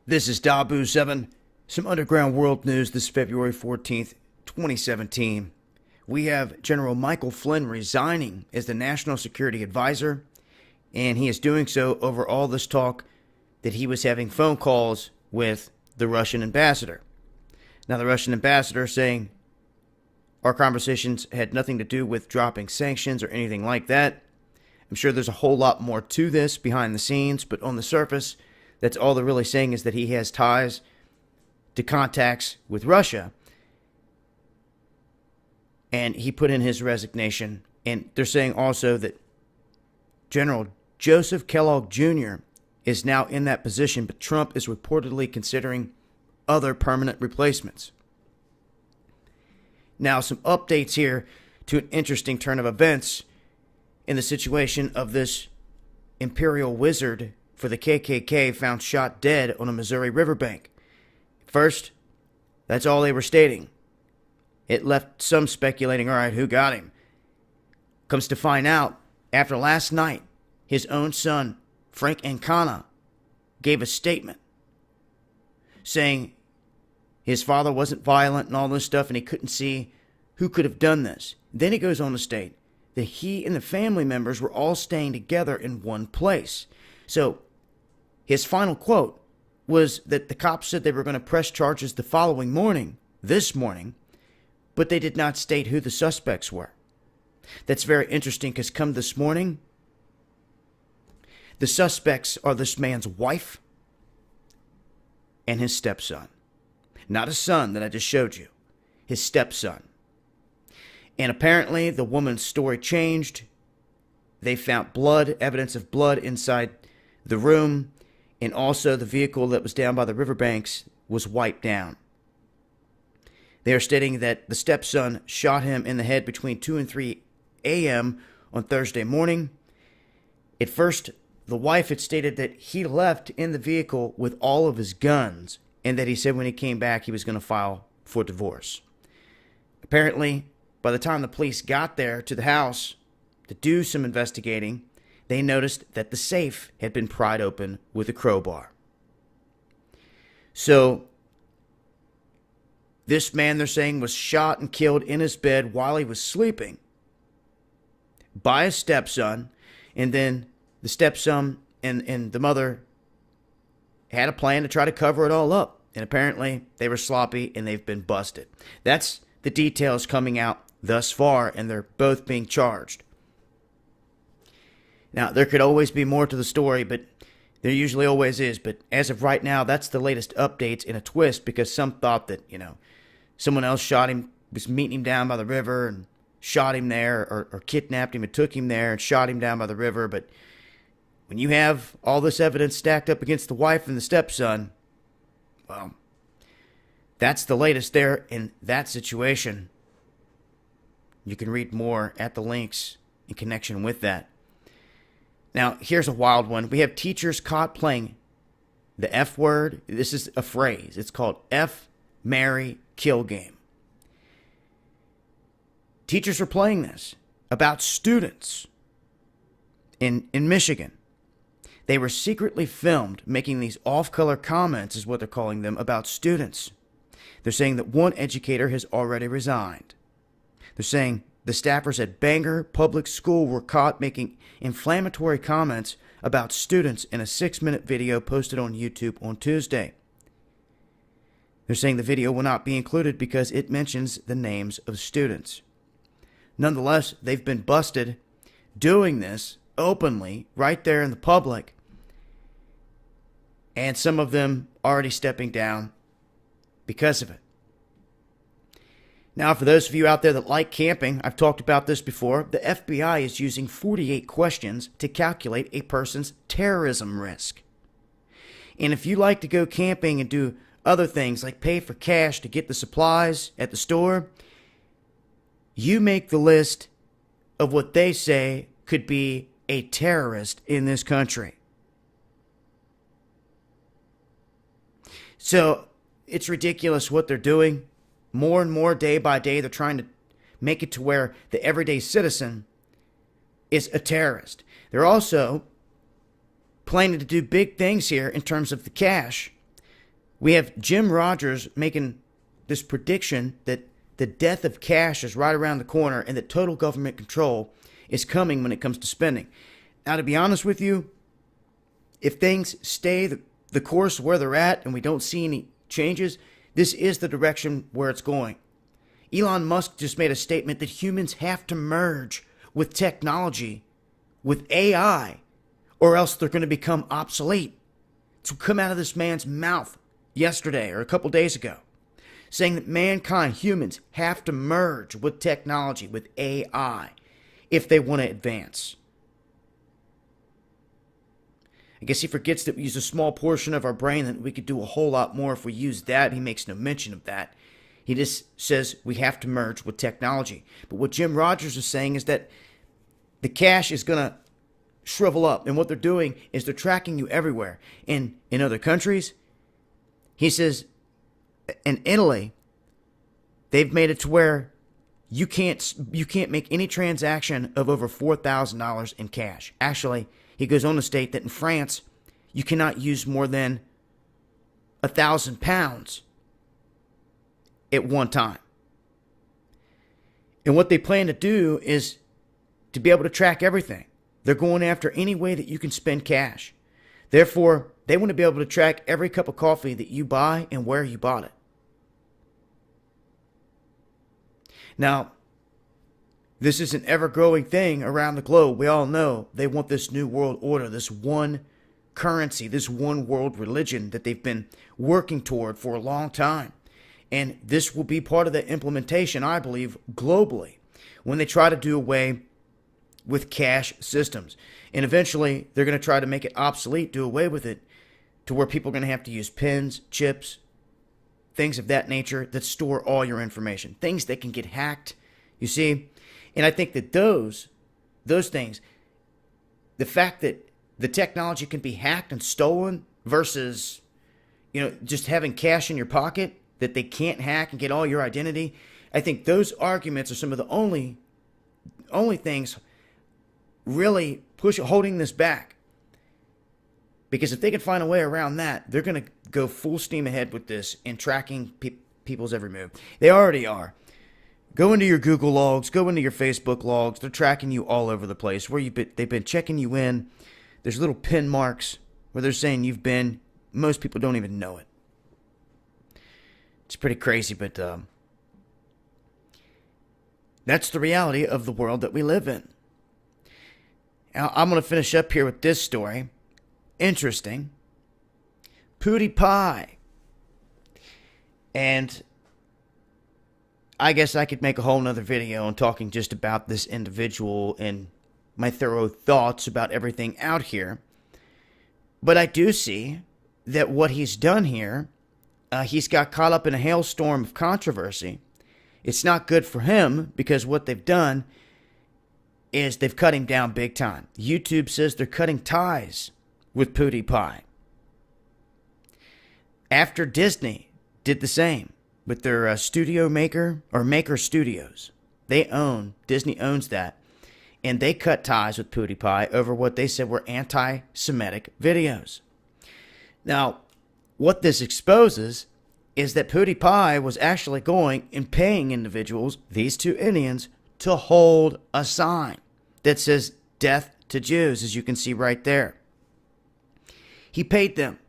This is Dabu7, some underground world news this February 14th, 2017. We have General Michael Flynn resigning as the National Security Advisor, and he is doing so over all this talk that he was having phone calls with the Russian ambassador. Now, the Russian ambassador is saying our conversations had nothing to do with dropping sanctions or anything like that. I'm sure there's a whole lot more to this behind the scenes, but on the surface, that's all they're really saying is that he has ties to contacts with Russia. And he put in his resignation. And they're saying also that General Joseph Kellogg Jr. is now in that position, but Trump is reportedly considering other permanent replacements. Now, some updates here to an interesting turn of events in the situation of this imperial wizard for the KKK found shot dead on a Missouri riverbank. First, that's all they were stating. It left some speculating, all right, who got him? Comes to find out, after last night, his own son, Frank Ancana, gave a statement saying his father wasn't violent and all this stuff, and he couldn't see who could have done this. Then he goes on to state that he and the family members were all staying together in one place. So his final quote was that the cops said they were going to press charges the following morning, this morning, but they did not state who the suspects were. That's very interesting because come this morning, the suspects are this man's wife and his stepson. Not his son that I just showed you, his stepson. And apparently the woman's story changed. They found blood, evidence of blood inside the room, and also the vehicle that was down by the riverbanks was wiped down. They are stating that the stepson shot him in the head between 2 and 3 a.m. on Thursday morning. At first, the wife had stated that he left in the vehicle with all of his guns, and that he said when he came back he was going to file for divorce. Apparently, by the time the police got there to the house to do some investigating, they noticed that the safe had been pried open with a crowbar. So, this man, they're saying, was shot and killed in his bed while he was sleeping by his stepson, and then the stepson and the mother had a plan to try to cover it all up. And apparently they were sloppy and they've been busted. That's the details coming out thus far, and they're both being charged. Now, there could always be more to the story, but there usually always is. But as of right now, that's the latest updates in a twist, because some thought that, someone else shot him, was meeting him down by the river and shot him there, or kidnapped him and took him there and shot him down by the river. But when you have all this evidence stacked up against the wife and the stepson, well, that's the latest there in that situation. You can read more at the links in connection with that. Now, here's a wild one. We have teachers caught playing the F word. This is a phrase. It's called F, marry, kill game. Teachers are playing this about students in Michigan. They were secretly filmed making these off-color comments, is what they're calling them, about students. They're saying that one educator has already resigned. They're saying the staffers at Bangor Public School were caught making inflammatory comments about students in a 6-minute video posted on YouTube on Tuesday. They're saying the video will not be included because it mentions the names of students. Nonetheless, they've been busted doing this openly right there in the public, and some of them already stepping down because of it. Now, for those of you out there that like camping, I've talked about this before, the FBI is using 48 questions to calculate a person's terrorism risk. And if you like to go camping and do other things like pay for cash to get the supplies at the store, you make the list of what they say could be a terrorist in this country. So it's ridiculous what they're doing. More and more, day by day, they're trying to make it to where the everyday citizen is a terrorist. They're also planning to do big things here in terms of the cash. We have Jim Rogers making this prediction that the death of cash is right around the corner and that total government control is coming when it comes to spending. Now, to be honest with you, if things stay the course where they're at and we don't see any changes, this is the direction where it's going. Elon Musk just made a statement that humans have to merge with technology, with AI, or else they're going to become obsolete. It's what come out of this man's mouth yesterday or a couple days ago, saying that mankind, humans, have to merge with technology, with AI, if they want to advance. I guess he forgets that we use a small portion of our brain, that we could do a whole lot more if we use that. He makes no mention of that. He just says we have to merge with technology. But what Jim Rogers is saying is that the cash is going to shrivel up. And what they're doing is they're tracking you everywhere. In other countries, he says, in Italy, they've made it to where you can't make any transaction of over $4,000 in cash. Actually, he goes on to state that in France, you cannot use more than 1,000 pounds at one time. And what they plan to do is to be able to track everything. They're going after any way that you can spend cash. Therefore, they want to be able to track every cup of coffee that you buy and where you bought it. Now, this is an ever-growing thing around the globe. We all know they want this new world order, this one currency, this one world religion that they've been working toward for a long time. And this will be part of the implementation, I believe, globally, when they try to do away with cash systems. And eventually, they're going to try to make it obsolete, do away with it, to where people are going to have to use pens, chips, things of that nature that store all your information, things that can get hacked, you see. And I think that those things, the fact that the technology can be hacked and stolen versus, just having cash in your pocket that they can't hack and get all your identity, I think those arguments are some of the only things really holding this back. Because if they can find a way around that, they're going to go full steam ahead with this and tracking people's every move. They already are. Go into your Google logs, go into your Facebook logs. They're tracking you all over the place. They've been checking you in. There's little pin marks where they're saying you've been. Most people don't even know it. It's pretty crazy, but that's the reality of the world that we live in. Now, I'm going to finish up here with this story. Interesting. Pewdiepie. And I guess I could make a whole nother video on talking just about this individual and my thorough thoughts about everything out here. But I do see that what he's done here, he's got caught up in a hailstorm of controversy. It's not good for him because what they've done is they've cut him down big time. YouTube says they're cutting ties with Pewdiepie. After Disney did the same with their studio maker, or Maker Studios. Disney owns that. And they cut ties with Pewdiepie over what they said were anti-Semitic videos. Now, what this exposes is that Pewdiepie was actually going and paying individuals, these two Indians, to hold a sign that says "Death to Jews," as you can see right there. He paid them.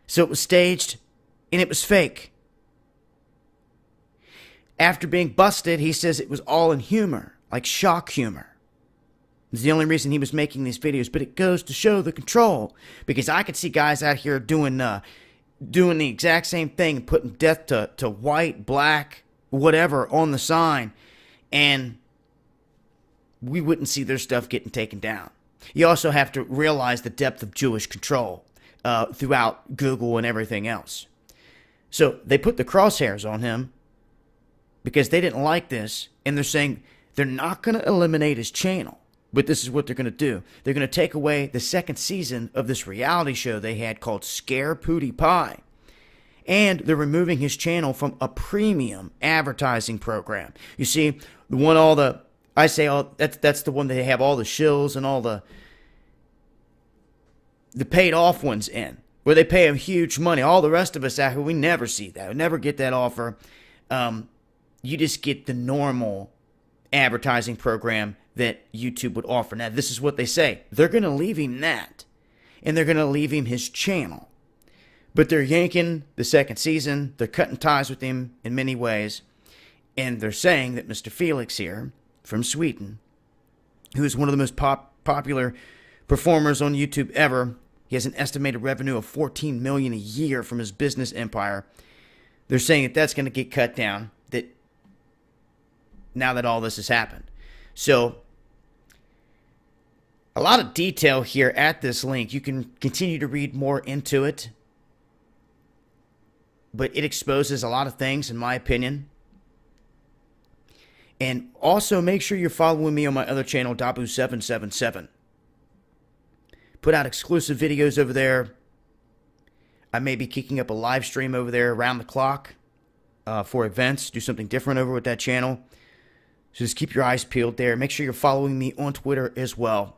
So it was staged and it was fake. After being busted, he says it was all in humor, like shock humor. It's the only reason he was making these videos, but it goes to show the control. Because I could see guys out here doing the exact same thing, putting death to white, black, whatever on the sign, and we wouldn't see their stuff getting taken down. You also have to realize the depth of Jewish control throughout Google and everything else. So they put the crosshairs on him because they didn't like this, and they're saying they're not going to eliminate his channel, but this is what they're going to do. They're going to take away the second season of this reality show they had called Scare Pewdiepie, and they're removing his channel from a premium advertising program. You see, the one that's the one that they have all the shills and all the paid off ones in. where they pay him huge money. All the rest of us out here, we never see that. We never get that offer. You just get the normal advertising program that YouTube would offer. Now, this is what they say. They're going to leave him that, and they're going to leave him his channel. But they're yanking the second season. They're cutting ties with him in many ways. And they're saying that Mr. Felix here from Sweden, who is one of the most popular performers on YouTube ever, he has an estimated revenue of $14 million a year from his business empire. They're saying that that's going to get cut down, that now that all this has happened. So, a lot of detail here at this link. You can continue to read more into it, but it exposes a lot of things, in my opinion. And also, make sure you're following me on my other channel, Dabu777. Put out exclusive videos over there. I may be kicking up a live stream over there around the clock for events. Do something different over with that channel. So just keep your eyes peeled there. Make sure you're following me on Twitter as well.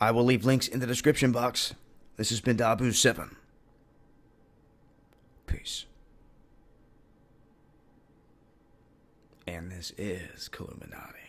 I will leave links in the description box. This has been Dabu7. Peace. And this is Illuminati.